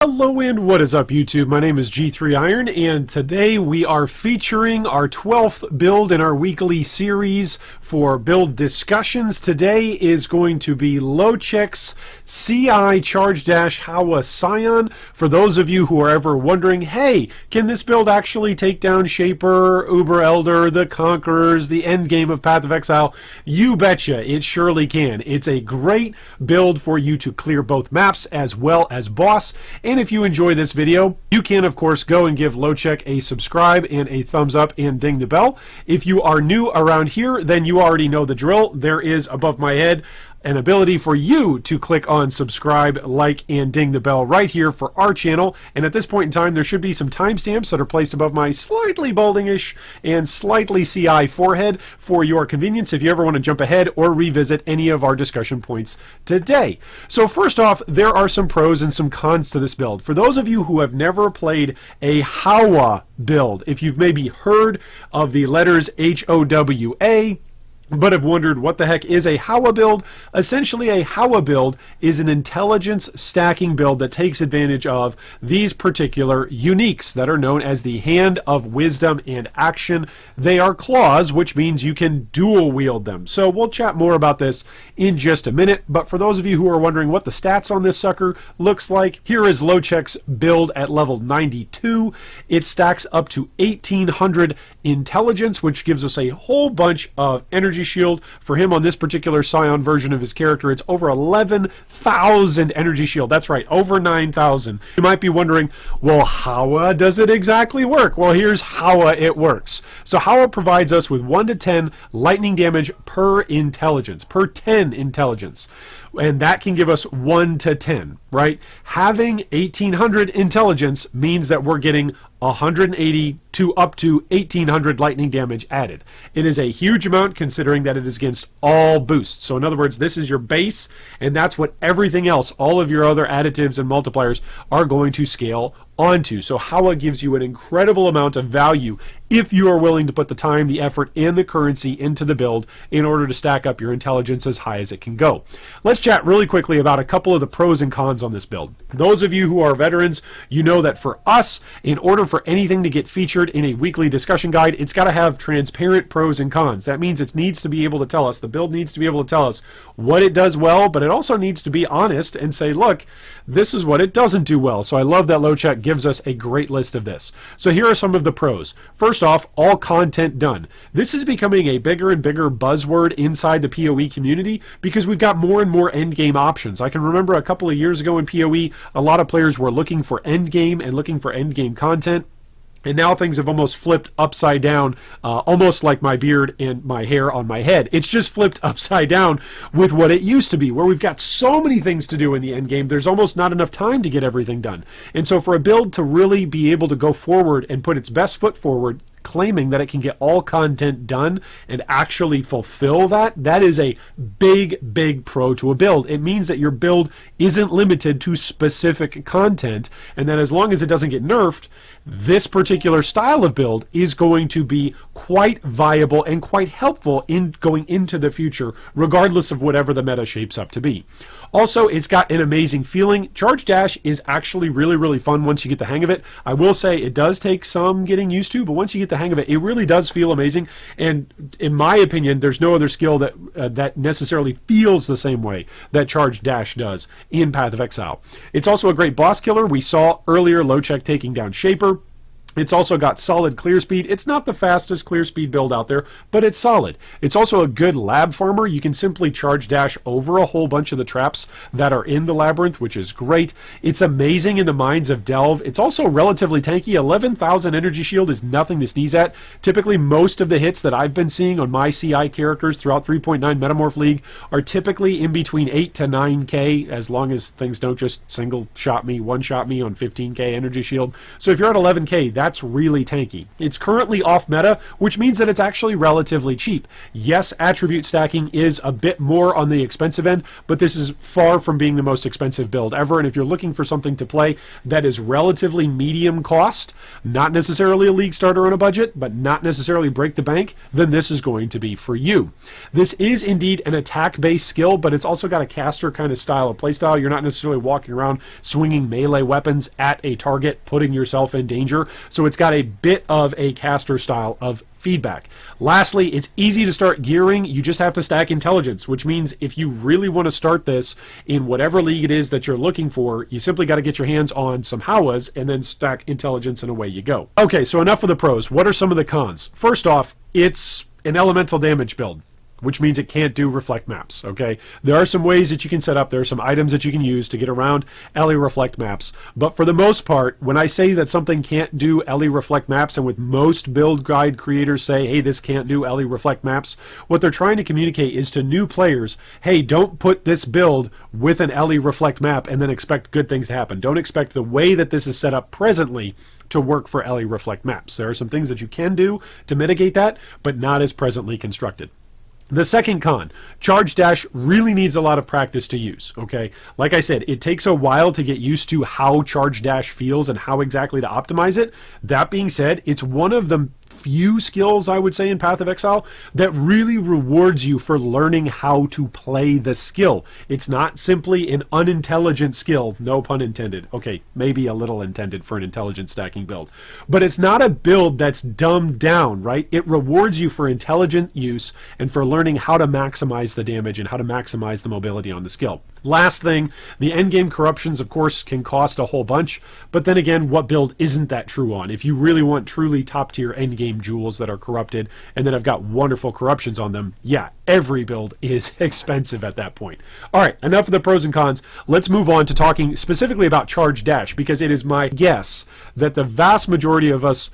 Hello and what is up YouTube? My name is G3Iron and today we are featuring our 12th build in our weekly series for build discussions. Today is going to be Loczek's CI Charge Dash Howa Scion. For those of you who are ever wondering, hey, can this build actually take down Shaper, Uber Elder, the Conquerors, the endgame of Path of Exile? You betcha, it surely can. It's a great build for you to clear both maps as well as boss. And if you enjoy this video, you can of course go and give Loczek a subscribe and a thumbs up and ding the bell. If you are new around here, then you already know the drill. There is above my head an ability for you to click on subscribe, like, and ding the bell right here for our channel. And at this point in time, there should be some timestamps that are placed above my slightly baldingish and slightly CI forehead for your convenience if you ever want to jump ahead or revisit any of our discussion points today. So first off, there are some pros and some cons to this build. For those of you who have never played a Howa build, if you've maybe heard of the letters H-O-W-A, but have wondered what the heck is a Howa build, essentially a Howa build is an intelligence stacking build that takes advantage of these particular uniques that are known as the Hand of Wisdom and Action. They are claws, which means you can dual wield them. So we'll chat more about this in just a minute, but for those of you who are wondering what the stats on this sucker looks like, here is Loczek's build at level 92. It stacks up to 1800 intelligence, which gives us a whole bunch of energy shield. For him on this particular Scion version of his character, it's over 11,000 energy shield. That's right, over 9,000. You might be wondering, well, how does it exactly work? Well, here's how it works. So Howa provides us with 1 to 10 lightning damage per intelligence, per 10 intelligence. And that can give us 1 to 10, right? Having 1800 intelligence means that we're getting 180 to up to 1800 lightning damage added. It is a huge amount considering that it is against all boosts. So in other words, this is your base, and that's what everything else, all of your other additives and multipliers are going to scale onto. So Howa gives you an incredible amount of value if you are willing to put the time, the effort, and the currency into the build in order to stack up your intelligence as high as it can go. Let's chat really quickly about a couple of the pros and cons on this build. Those of you who are veterans, you know that for us, in order for anything to get featured in a weekly discussion guide, it's got to have transparent pros and cons. That means it needs to be able to tell us, the build needs to be able to tell us what it does well, but it also needs to be honest and say, look, this is what it doesn't do well. So I love that Loczek gives us a great list of this. So here are some of the pros. First off, all content done. This is becoming a bigger and bigger buzzword inside the POE community because we've got more and more endgame options. I can remember a couple of years ago in POE, a lot of players were looking for endgame and looking for endgame content. And now things have almost flipped upside down, almost like my beard and my hair on my head. It's just flipped upside down with what it used to be, where we've got so many things to do in the end game, there's almost not enough time to get everything done. And so for a build to really be able to go forward and put its best foot forward, claiming that it can get all content done and actually fulfill that, that is a big pro to a build. It means that your build isn't limited to specific content, and that as long as it doesn't get nerfed, this particular style of build is going to be quite viable and quite helpful in going into the future, regardless of whatever the meta shapes up to be. Also, it's got an amazing feeling. Charge Dash is actually really fun once you get the hang of it. I will say it does take some getting used to, but once you get the hang of it, it really does feel amazing. And in my opinion, there's no other skill that that necessarily feels the same way that Charge Dash does in Path of Exile. It's also a great boss killer. We saw earlier Loczek taking down Shaper. It's also got solid clear speed. It's not the fastest clear speed build out there, but it's solid. It's also a good lab farmer. You can simply charge dash over a whole bunch of the traps that are in the labyrinth, which is great. It's amazing in the mines of Delve. It's also relatively tanky. 11,000 energy shield is nothing to sneeze at. Typically, most of the hits that I've been seeing on my CI characters throughout 3.9 Metamorph League are typically in between 8 to 9k, as long as things don't just single shot me, one shot me on 15k energy shield. So if you're at 11k, that's that's really tanky. It's currently off meta, which means that it's actually relatively cheap. Yes, attribute stacking is a bit more on the expensive end, but this is far from being the most expensive build ever. And if you're looking for something to play that is relatively medium cost, not necessarily a league starter on a budget, but not necessarily break the bank, then this is going to be for you. This is indeed an attack-based skill, but it's also got a caster kind of style of playstyle. You're not necessarily walking around swinging melee weapons at a target, putting yourself in danger. So it's got a bit of a caster style of feedback. Lastly, it's easy to start gearing. You just have to stack intelligence, which means if you really want to start this in whatever league it is that you're looking for, you simply got to get your hands on some Howas and then stack intelligence and away you go. Okay, so enough of the pros. What are some of the cons? First off, it's an elemental damage build, which means it can't do reflect maps, okay? There are some ways that you can set up, there are some items that you can use to get around LE reflect maps, but for the most part, when I say that something can't do LE reflect maps, and with most build guide creators say, hey, this can't do LE reflect maps, what they're trying to communicate is to new players, hey, don't put this build with an LE reflect map and then expect good things to happen. Don't expect the way that this is set up presently to work for LE reflect maps. There are some things that you can do to mitigate that, but not as presently constructed. The second con, Charge Dash really needs a lot of practice to use, okay? Like I said, it takes a while to get used to how Charge Dash feels and how exactly to optimize it. That being said, it's one of the few skills, I would say, in Path of Exile that really rewards you for learning how to play the skill. It's not simply an unintelligent skill, no pun intended. Okay, maybe a little intended for an intelligent stacking build. But it's not a build that's dumbed down, right? It rewards you for intelligent use and for learning how to maximize the damage and how to maximize the mobility on the skill. Last thing, the endgame corruptions, of course, can cost a whole bunch, but then again, what build isn't that true on? If you really want truly top-tier endgame jewels that are corrupted and that have got wonderful corruptions on them, yeah, every build is expensive at that point. All right, enough of the pros and cons. Let's move on to talking specifically about Charge Dash, because it is my guess that the vast majority of us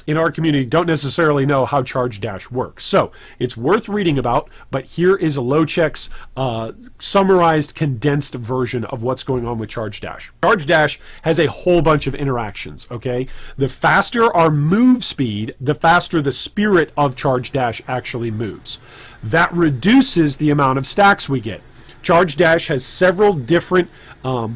in our community don't necessarily know how Charge Dash works. So it's worth reading about, but here is a Loczek's summarized, condensed version of what's going on with Charge Dash. Charge Dash has a whole bunch of interactions, okay? The faster our move speed, the faster the spirit of Charge Dash actually moves. That reduces the amount of stacks we get. Charge Dash has several different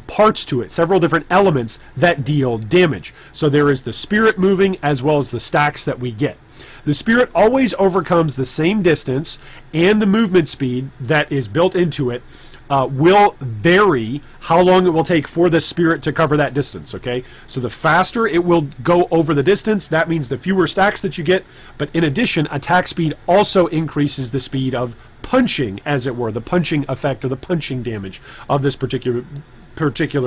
parts to it, several different elements that deal damage. So there is the spirit moving as well as the stacks that we get. The spirit always overcomes the same distance, and the movement speed that is built into it will vary how long it will take for the spirit to cover that distance, okay? So the faster it will go over the distance, that means the fewer stacks that you get, but in addition, attack speed also increases the speed of punching, as it were, the punching effect or the punching damage of this particular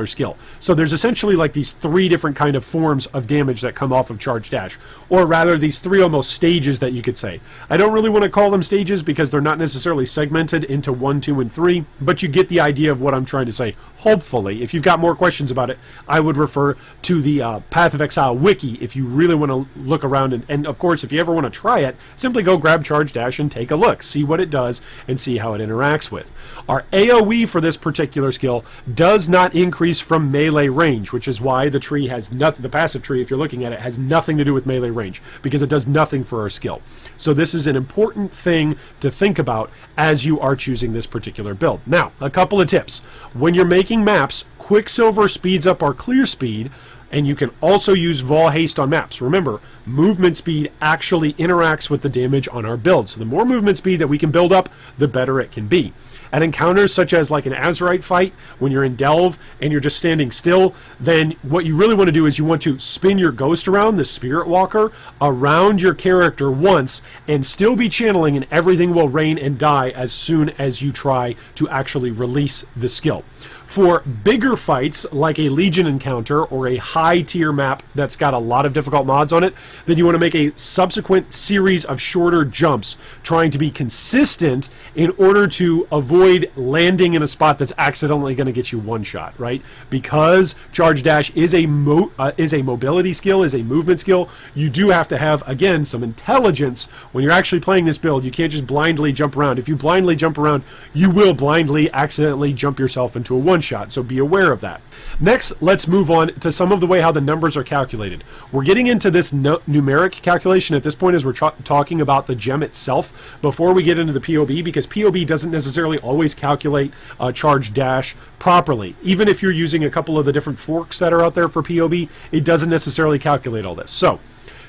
skill. So there's essentially like these three different kind of forms of damage that come off of Charge Dash, or rather these three almost stages that you could say. I don't really want to call them stages because they're not necessarily segmented into 1, 2, and 3, but you get the idea of what I'm trying to say. Hopefully, if you've got more questions about it, I would refer to the Path of Exile Wiki if you really want to look around, and of course, if you ever want to try it, simply go grab Charge Dash and take a look, see what it does, and see how it interacts with. Our AoE for this particular skill does not increase from melee range, which is why the tree has nothing, the passive tree, if you're looking at it, has nothing to do with melee range, because it does nothing for our skill. So this is an important thing to think about as you are choosing this particular build. Now, a couple of tips. When you're making maps, Quicksilver speeds up our clear speed, and you can also use Vol Haste on maps. Remember, movement speed actually interacts with the damage on our build. So the more movement speed that we can build up, the better it can be. At encounters such as like an Azurite fight, when you're in Delve and you're just standing still, then what you really want to do is you want to spin your ghost around, the Spirit Walker, around your character once and still be channeling, and everything will rain and die as soon as you try to actually release the skill. For bigger fights, like a Legion encounter or a high-tier map that's got a lot of difficult mods on it, then you want to make a subsequent series of shorter jumps, trying to be consistent in order to avoid landing in a spot that's accidentally going to get you one shot, right? Because Charge Dash is a mobility skill, is a movement skill, you do have to have, again, some intelligence when you're actually playing this build. You can't just blindly jump around. If you blindly jump around, you will blindly accidentally jump yourself into a one one-shot, so be aware of that. Next, let's move on to some of the way how the numbers are calculated. We're getting into this numeric calculation at this point as we're talking about the gem itself before we get into the POB, because POB doesn't necessarily always calculate charge dash properly. Even if you're using a couple of the different forks that are out there for POB, it doesn't necessarily calculate all this. So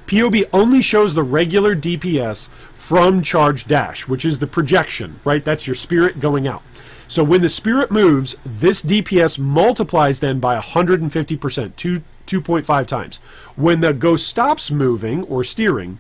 POB only shows the regular DPS from charge dash, which is the projection, right? That's your spirit going out. So when the spirit moves, this DPS multiplies then by 150%, 2.5 times. When the ghost stops moving or steering,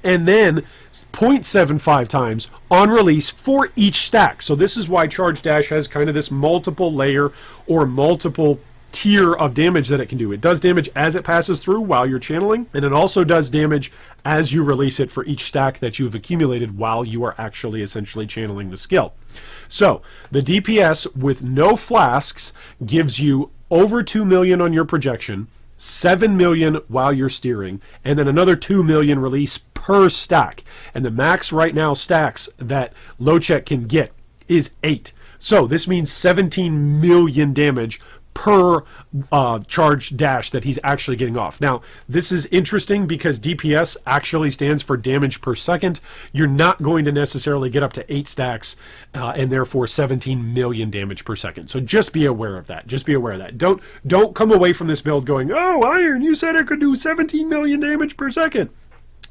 and then 0.75 times on release for each stack. So this is why charge dash has kind of this multiple layer or multiple tier of damage that it can do. It does damage as it passes through while you're channeling, and it also does damage as you release it for each stack that you've accumulated while you are actually essentially channeling the skill. So the DPS with no flasks gives you over 2 million on your projection, 7 million while you're steering, and then another 2 million release per stack. And the max right now stacks that Loczek can get is 8. So this means 17 million damage per charge dash that he's actually getting off. Now, this is interesting because DPS actually stands for damage per second. You're not going to necessarily get up to 8 stacks and therefore 17 million damage per second. So just be aware of that. Just be aware of that. Don't come away from this build going, "Oh, Iron, you said it could do 17 million damage per second."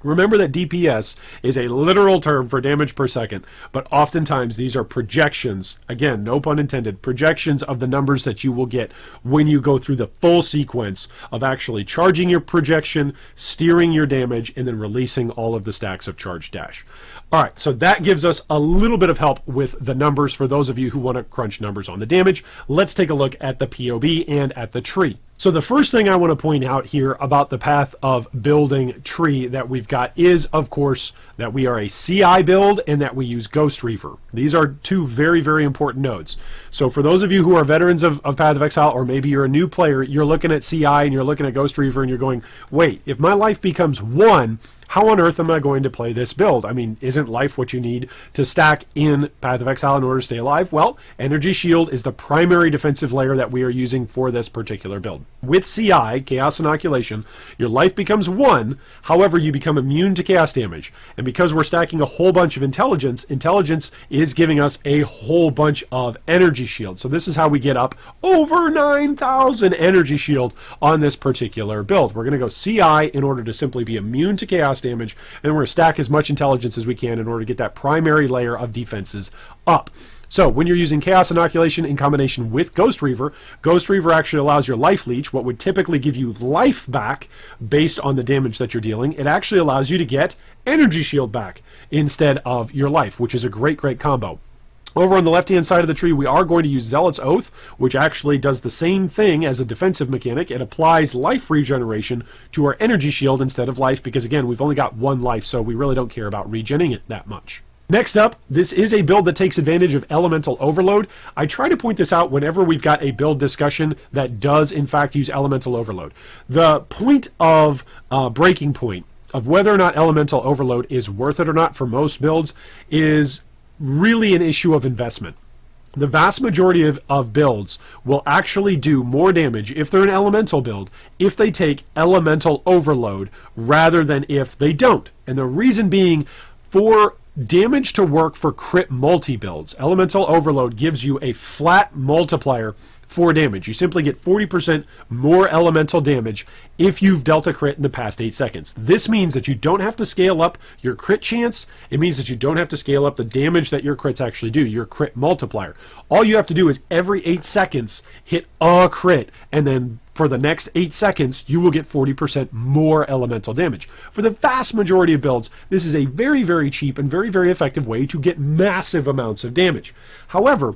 Remember that DPS is a literal term for damage per second, but oftentimes these are projections, again, no pun intended, projections of the numbers that you will get when you go through the full sequence of actually charging your projection, steering your damage, and then releasing all of the stacks of charge dash. All right, so that gives us a little bit of help with the numbers for those of you who want to crunch numbers on the damage. Let's take a look at the POB and at the tree. So the first thing I want to point out here about the path of building tree that we've got is, of course, that we are a CI build and that we use Ghost Reaver. These are two very, very important nodes. So for those of you who are veterans of Path of Exile, or maybe you're a new player, you're looking at CI and you're looking at Ghost Reaver and you're going, wait, if my life becomes 1, how on earth am I going to play this build? I mean, isn't life what you need to stack in Path of Exile in order to stay alive? Well, Energy Shield is the primary defensive layer that we are using for this particular build. With CI, Chaos Inoculation, your life becomes 1, however, you become immune to chaos damage. And because we're stacking a whole bunch of intelligence, intelligence is giving us a whole bunch of Energy Shield. So this is how we get up over 9,000 Energy Shield on this particular build. We're going to go CI in order to simply be immune to chaos damage, and we're going to stack as much intelligence as we can in order to get that primary layer of defenses up. So when you're using Chaos Inoculation in combination with Ghost Reaver actually allows your life leech, what would typically give you life back based on the damage that you're dealing, it actually allows you to get Energy Shield back instead of your life, which is a great, great combo. Over on the left-hand side of the tree, we are going to use Zealot's Oath, which actually does the same thing as a defensive mechanic. It applies life regeneration to our energy shield instead of life, because again, we've only got 1 life, so we really don't care about regenning it that much. Next up, this is a build that takes advantage of Elemental Overload. I try to point this out whenever we've got a build discussion that does in fact use Elemental Overload. The point of breaking point of whether or not Elemental Overload is worth it or not for most builds is really an issue of investment. The vast majority of builds will actually do more damage if they're an elemental build if they take Elemental Overload rather than if they don't. And the reason being, for damage to work for crit multi-builds, Elemental Overload gives you a flat multiplier for damage. You simply get 40% more elemental damage if you've dealt a crit in the past 8 seconds. This means that you don't have to scale up your crit chance. It means that you don't have to scale up the damage that your crits actually do, your crit multiplier. All you have to do is every 8 seconds hit a crit, and then for the next 8 seconds, you will get 40% more elemental damage. For the vast majority of builds, this is a very, very cheap and very, very effective way to get massive amounts of damage. However,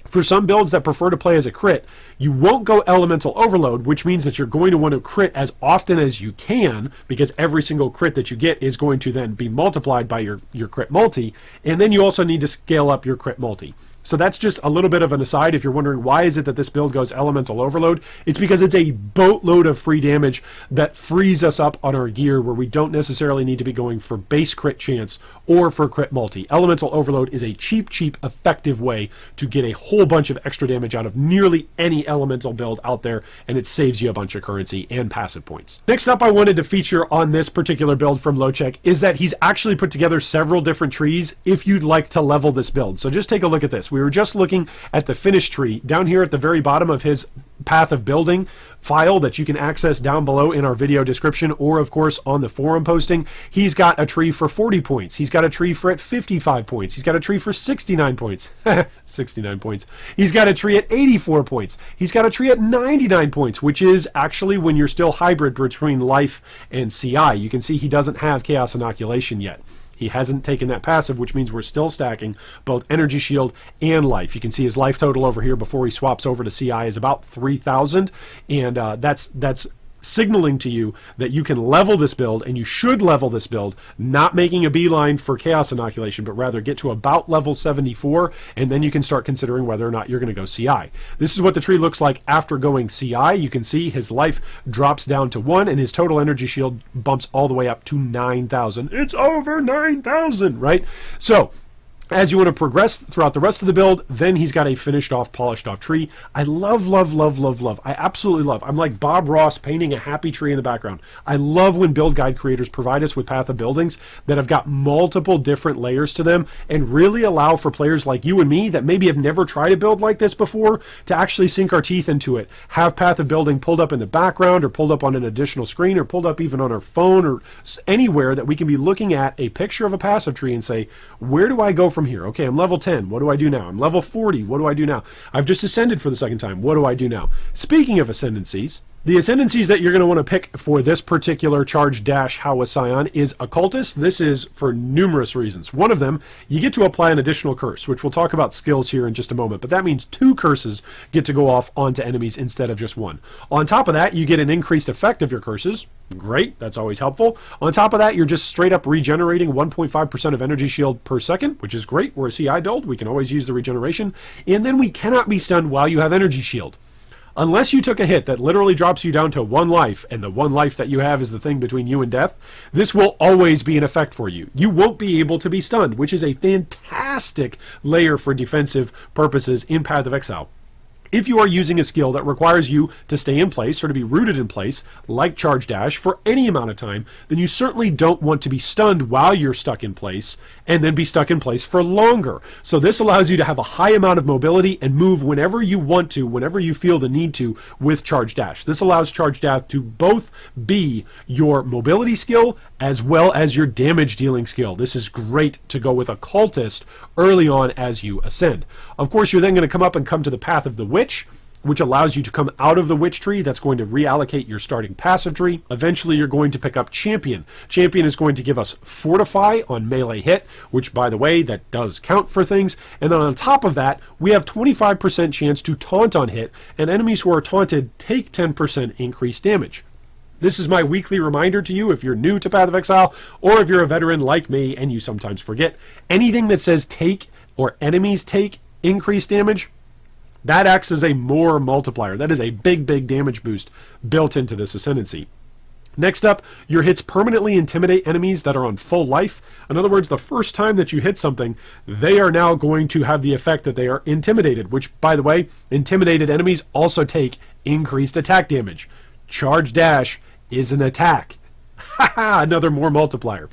for some builds that prefer to play as a crit, you won't go Elemental Overload, which means that you're going to want to crit as often as you can, because every single crit that you get is going to then be multiplied by your crit multi, and then you also need to scale up your crit multi. So that's just a little bit of an aside. If you're wondering why is it that this build goes Elemental Overload, it's because it's a boatload of free damage that frees us up on our gear where we don't necessarily need to be going for base crit chance or for crit multi. Elemental Overload is a cheap, effective way to get a whole whole bunch of extra damage out of nearly any elemental build out there, and it saves you a bunch of currency and passive points. Next up, I wanted to feature on this particular build from Loczek is that he's actually put together several different trees if you'd like to level this build. So just take a look at this. We were just looking at the finished tree down here at the very bottom of his path of building file that you can access down below in our video description, or of course on the forum posting. He's got a tree for 40 points. He's got a tree for at 55 points. He's got a tree for 69 points. 69 points. He's got a tree at 84 points. He's got a tree at 99 points, which is actually when you're still hybrid between life and CI. You can see he doesn't have Chaos Inoculation yet. He hasn't taken that passive, which means we're still stacking both energy shield and life. You can see his life total over here before he swaps over to CI is about 3,000, and that's signaling to you that you can level this build, and you should level this build, not making a beeline for Chaos Inoculation, but rather get to about level 74, and then you can start considering whether or not you're going to go CI. This is what the tree looks like after going CI. You can see his life drops down to 1, and his total energy shield bumps all the way up to 9,000. It's over 9,000, right? So as you want to progress throughout the rest of the build, then he's got a finished off, polished off tree. I love, love, love, love, love. I absolutely love. I'm like Bob Ross painting a happy tree in the background. I love when build guide creators provide us with path of buildings that have got multiple different layers to them and really allow for players like you and me that maybe have never tried a build like this before to actually sink our teeth into it. Have path of building pulled up in the background, or pulled up on an additional screen, or pulled up even on our phone, or anywhere that we can be looking at a picture of a passive tree and say, where do I go from here? Okay, I'm level 10. What do I do now? I'm level 40. What do I do now? I've just ascended for the second time. What do I do now? Speaking of ascendancies, the ascendancies that you're going to want to pick for this particular charge dash Howa Scion is Occultist. This is for numerous reasons. One of them, you get to apply an additional curse, which we'll talk about skills here in just a moment, but that means 2 curses get to go off onto enemies instead of just 1. On top of that, you get an increased effect of your curses. Great, that's always helpful. On top of that, you're just straight up regenerating 1.5% of energy shield per second, which is great. We're a CI build. We can always use the regeneration. And then we cannot be stunned while you have energy shield. Unless you took a hit that literally drops you down to 1 life, and the 1 life that you have is the thing between you and death, this will always be in effect for you. You won't be able to be stunned, which is a fantastic layer for defensive purposes in Path of Exile. If you are using a skill that requires you to stay in place or to be rooted in place, like Charge Dash, for any amount of time, then you certainly don't want to be stunned while you're stuck in place and then be stuck in place for longer. So this allows you to have a high amount of mobility and move whenever you want to, whenever you feel the need to with Charge Dash. This allows Charge Dash to both be your mobility skill as well as your damage dealing skill. This is great to go with Occultist early on as you ascend. Of course, you're then going to come up and come to the Path of the Witch, which allows you to come out of the Witch tree. That's going to reallocate your starting passive tree. Eventually, you're going to pick up Champion. Champion is going to give us Fortify on melee hit, which, by the way, that does count for things. And then on top of that, we have 25% chance to taunt on hit, and enemies who are taunted take 10% increased damage. This is my weekly reminder to you if you're new to Path of Exile, or if you're a veteran like me and you sometimes forget. Anything that says take or enemies take increased damage, that acts as a more multiplier. That is a big, big damage boost built into this Ascendancy. Next up, your hits permanently intimidate enemies that are on full life. In other words, the first time that you hit something, they are now going to have the effect that they are intimidated, which, by the way, intimidated enemies also take increased attack damage. Charge Dash is an attack. Another more multiplier.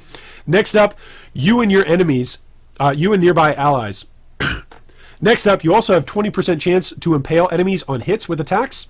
Next up, you and your enemies, you and nearby allies. Next up, you also have 20% chance to impale enemies on hits with attacks,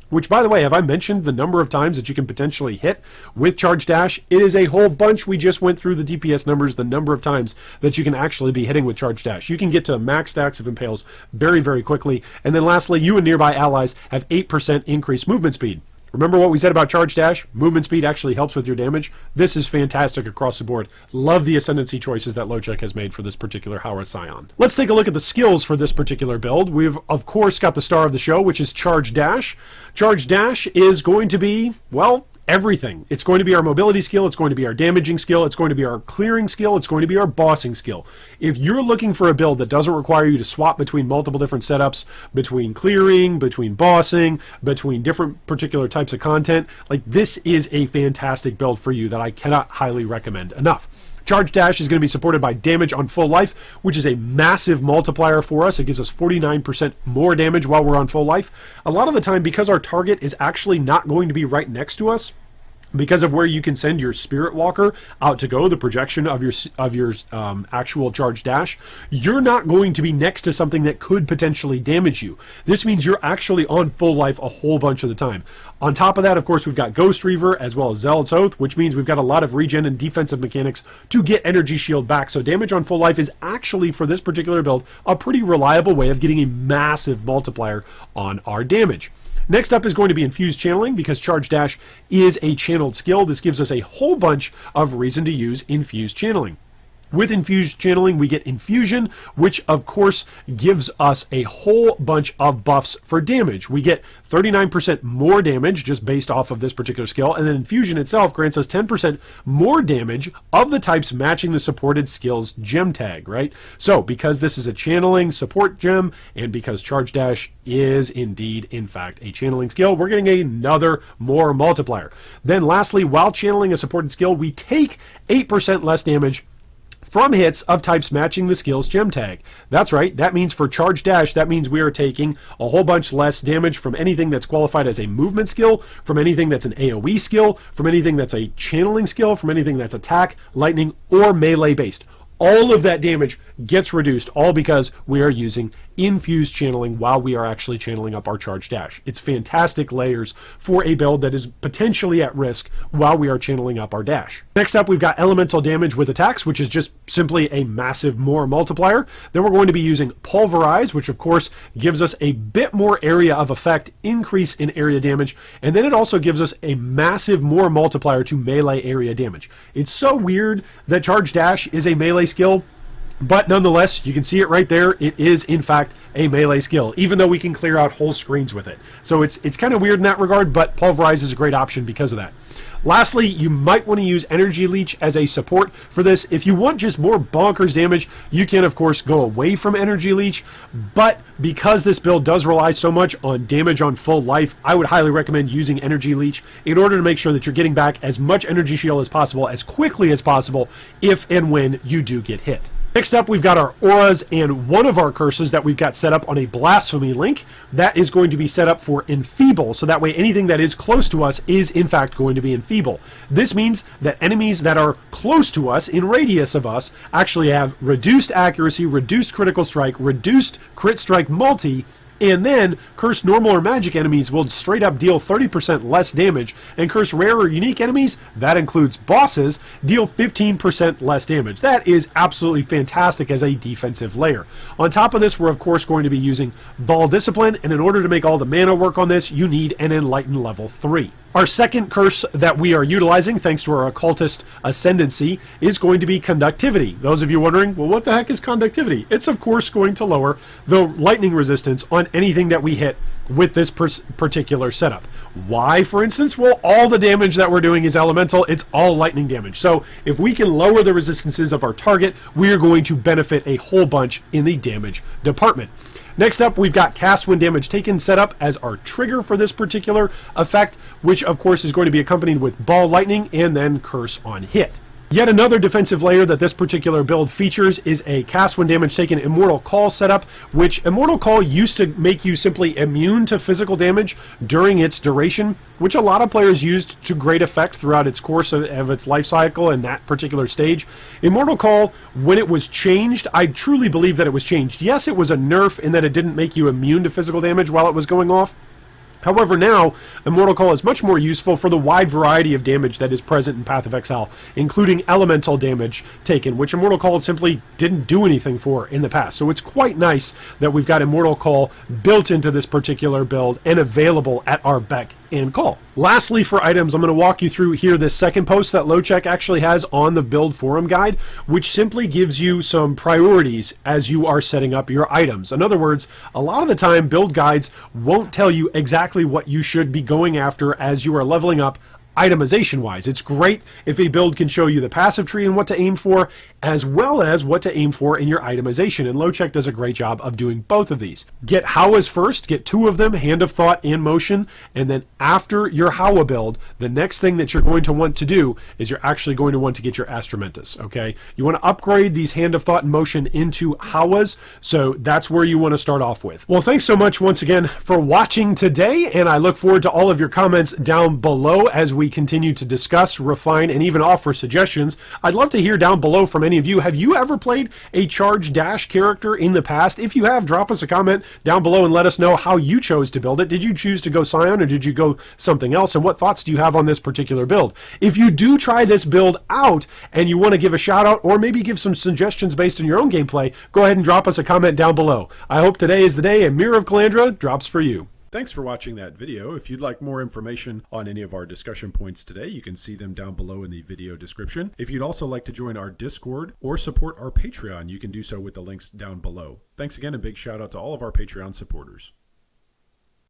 which, by the way, have I mentioned the number of times that you can potentially hit with Charge Dash? It is a whole bunch. We just went through the DPS numbers, the number of times that you can actually be hitting with Charge Dash. You can get to max stacks of impales very, very quickly. And then lastly, you and nearby allies have 8% increased movement speed. Remember what we said about Charge Dash? Movement speed actually helps with your damage. This is fantastic across the board. Love the Ascendancy choices that Loczek has made for this particular Howa Scion. Let's take a look at the skills for this particular build. We've, of course, got the star of the show, which is Charge Dash. Charge Dash is going to be, well, everything. It's going to be our mobility skill, it's going to be our damaging skill, it's going to be our clearing skill, it's going to be our bossing skill. If you're looking for a build that doesn't require you to swap between multiple different setups, between clearing, between bossing, between different particular types of content, like this is a fantastic build for you that I cannot highly recommend enough. Charge Dash is going to be supported by damage on full life, which is a massive multiplier for us. It gives us 49% more damage while we're on full life. A lot of the time, because our target is actually not going to be right next to us, because of where you can send your Spirit Walker out to go, the projection of your actual Charge Dash, you're not going to be next to something that could potentially damage you. This means you're actually on full life a whole bunch of the time. On top of that, of course, we've got Ghost Reaver as well as Zealot's Oath, which means we've got a lot of regen and defensive mechanics to get Energy Shield back. So damage on full life is actually, for this particular build, a pretty reliable way of getting a massive multiplier on our damage. Next up is going to be Infused Channeling, because Charge Dash is a channeled skill. This gives us a whole bunch of reason to use Infused Channeling. With Infused Channeling, we get Infusion, which of course gives us a whole bunch of buffs for damage. We get 39% more damage just based off of this particular skill, and then Infusion itself grants us 10% more damage of the types matching the supported skill's gem tag, right? So because this is a channeling support gem, and because Charge Dash is indeed, in fact, a channeling skill, we're getting another more multiplier. Then lastly, while channeling a supported skill, we take 8% less damage from hits of types matching the skill's gem tag. That's right, that means for Charge Dash, that means we are taking a whole bunch less damage from anything that's qualified as a movement skill, from anything that's an AoE skill, from anything that's a channeling skill, from anything that's attack, lightning, or melee based. All of that damage gets reduced, all because we are using Infused Channeling while we are actually channeling up our Charge Dash. It's fantastic layers for a build that is potentially at risk while we are channeling up our dash. Next up, we've got Elemental Damage with attacks, which is just simply a massive more multiplier. Then we're going to be using Pulverize, which of course gives us a bit more area of effect, increase in area damage, and then it also gives us a massive more multiplier to melee area damage. It's so weird that Charge Dash is a melee skill, but nonetheless, you can see it right there. It is, in fact, a melee skill, even though we can clear out whole screens with it. So it's kind of weird in that regard, but Pulverize is a great option because of that. Lastly, you might want to use Energy Leech as a support for this. If you want just more bonkers damage, you can, of course, go away from Energy Leech, but because this build does rely so much on damage on full life, I would highly recommend using Energy Leech in order to make sure that you're getting back as much Energy Shield as possible, as quickly as possible, if and when you do get hit. Next up, we've got our auras and one of our curses that we've got set up on a Blasphemy link. That is going to be set up for Enfeeble, so that way anything that is close to us is in fact going to be Enfeeble. This means that enemies that are close to us, in radius of us, actually have reduced accuracy, reduced critical strike, reduced crit strike multi, and then Curse normal or magic enemies will straight up deal 30% less damage, and Curse rare or unique enemies, that includes bosses, deal 15% less damage. That is absolutely fantastic as a defensive layer. On top of this, we're of course going to be using Ball Discipline, and in order to make all the mana work on this, you need an Enlighten level 3. Our second curse that we are utilizing, thanks to our Occultist Ascendancy, is going to be Conductivity. Those of you wondering, well, what the heck is Conductivity? It's, of course, going to lower the lightning resistance on anything that we hit with this particular setup. Why, for instance? Well, all the damage that we're doing is elemental. It's all lightning damage. So if we can lower the resistances of our target, we are going to benefit a whole bunch in the damage department. Next up, we've got Cast When Damage Taken set up as our trigger for this particular effect, which of course is going to be accompanied with Ball Lightning and then Curse on Hit. Yet another defensive layer that this particular build features is a Cast When Damage Taken Immortal Call setup, which Immortal Call used to make you simply immune to physical damage during its duration, which a lot of players used to great effect throughout its course of its life cycle in that particular stage. Immortal Call, when it was changed, I truly believe that it was changed. Yes, it was a nerf in that it didn't make you immune to physical damage while it was going off. However, now, Immortal Call is much more useful for the wide variety of damage that is present in Path of Exile, including elemental damage taken, which Immortal Call simply didn't do anything for in the past. So it's quite nice that we've got Immortal Call built into this particular build and available at our beck and call. Lastly, for items, I'm going to walk you through here this second post that Loczek actually has on the build forum guide, which simply gives you some priorities as you are setting up your items. In other words, a lot of the time build guides won't tell you exactly what you should be going after as you are leveling up itemization wise. It's great if a build can show you the passive tree and what to aim for, as well as what to aim for in your itemization. And Loczek does a great job of doing both of these. Get Howas first, get 2 of them, Hand of Thought and Motion, and then after your Howa build, the next thing that you're going to want to do is you're actually going to want to get your Ascendancy, okay? You want to upgrade these Hand of Thought and Motion into Howas, so that's where you want to start off with. Well, thanks so much once again for watching today, and I look forward to all of your comments down below as we continue to discuss, refine, and even offer suggestions. I'd love to hear down below from any of you. Have you ever played a charge dash character in the past? If you have, drop us a comment down below and let us know how you chose to build it. Did you choose to go Scion or did you go something else? And what thoughts do you have on this particular build? If you do try this build out and you want to give a shout out or maybe give some suggestions based on your own gameplay, go ahead and drop us a comment down below. I hope today is the day and Mirror of Calandra drops for you. Thanks for watching that video. If you'd like more information on any of our discussion points today, you can see them down below in the video description. If you'd also like to join our Discord or support our Patreon, you can do so with the links down below. Thanks again, and big shout out to all of our Patreon supporters.